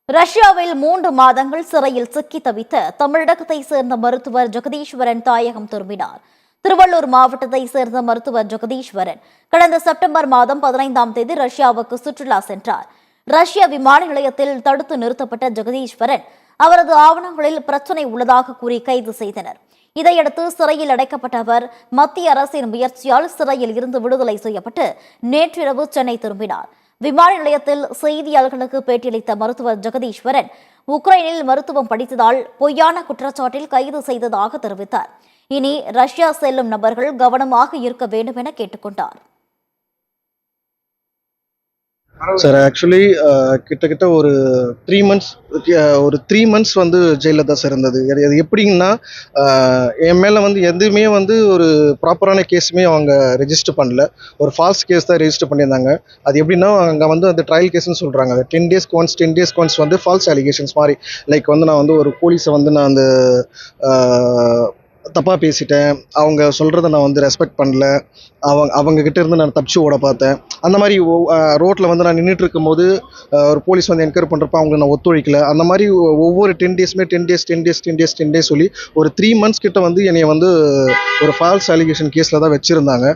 ரஷ்யாவில் 3 மாதங்கள் சிறையில் சிக்கி தவித்த தமிழகத்தைச் சேர்ந்த மருத்துவர் ஜெகதீஸ்வரன் தாயகம் திரும்பினார். திருவள்ளூர் மாவட்டத்தைச் சேர்ந்த மருத்துவர் ஜெகதீஸ்வரன் கடந்த செப்டம்பர் மாதம் 15ஆம் தேதி ரஷ்யாவுக்கு சுற்றுலா சென்றார். ரஷ்ய விமான நிலையத்தில் தடுத்து நிறுத்தப்பட்ட ஜெகதீஸ்வரன் அவரது ஆவணங்களில் பிரச்சினை உள்ளதாக கூறி கைது செய்தனர். இதையடுத்து சிறையில் அடைக்கப்பட்ட அவர் மத்திய அரசின் முயற்சியால் சிறையில் இருந்து விடுதலை செய்யப்பட்டு நேற்றிரவு சென்னை திரும்பினார். விமான நிலையத்தில் செய்தியாளர்களுக்கு பேட்டியளித்த மருத்துவர் ஜெகதீஸ்வரன் உக்ரைனில் மருத்துவம் படித்ததால் பொய்யான குற்றச்சாட்டில் கைது செய்ததாக தெரிவித்தார். இனி ரஷ்யா செல்லும் நபர்கள் கவனமாக இருக்க வேண்டும் என கேட்டுக்கொண்டார். சார் ஆக்சுவலி கிட்டத்தட்ட ஒரு 3 மந்த்ஸ் வந்து ஜெயிலில் தான் சார் இருந்தது. அது எப்படின்னா என் மேலே வந்து எதுவுமே வந்து ஒரு ப்ராப்பரான கேஸுமே அவங்க ரெஜிஸ்டர் பண்ணல. ஒரு ஃபால்ஸ் கேஸ் தான் ரெஜிஸ்டர் பண்ணியிருந்தாங்க. அது எப்படின்னா அங்கே வந்து அந்த ட்ரையல் கேஸ்ன்னு சொல்கிறாங்க. அது 10 days ஒன்ஸ் வந்து ஃபால்ஸ் அலிகேஷன்ஸ் மாதிரி லைக் வந்து நான் வந்து ஒரு போலீஸை வந்து நான் அந்த தப்பாக பேசிட்டேன், அவங்க சொல்கிறத நான் வந்து ரெஸ்பெக்ட் பண்ணல, அவங்கக்கிட்ட இருந்து நான் தப்பிச்சு ஓட பார்த்தேன். அந்த மாதிரி ரோட்டில் வந்து நான் நின்றுட்டு இருக்கும்போது ஒரு போலீஸ் வந்து என்கொயரி பண்ணுறப்ப அவங்க நான் ஒத்துழைக்கல. அந்த மாதிரி ஒவ்வொரு 10 days சொல்லி ஒரு 3 months கிட்ட வந்து என்னை வந்து ஒரு ஃபால்ஸ் அலிகேஷன் கேஸில் தான் வச்சுருந்தாங்க.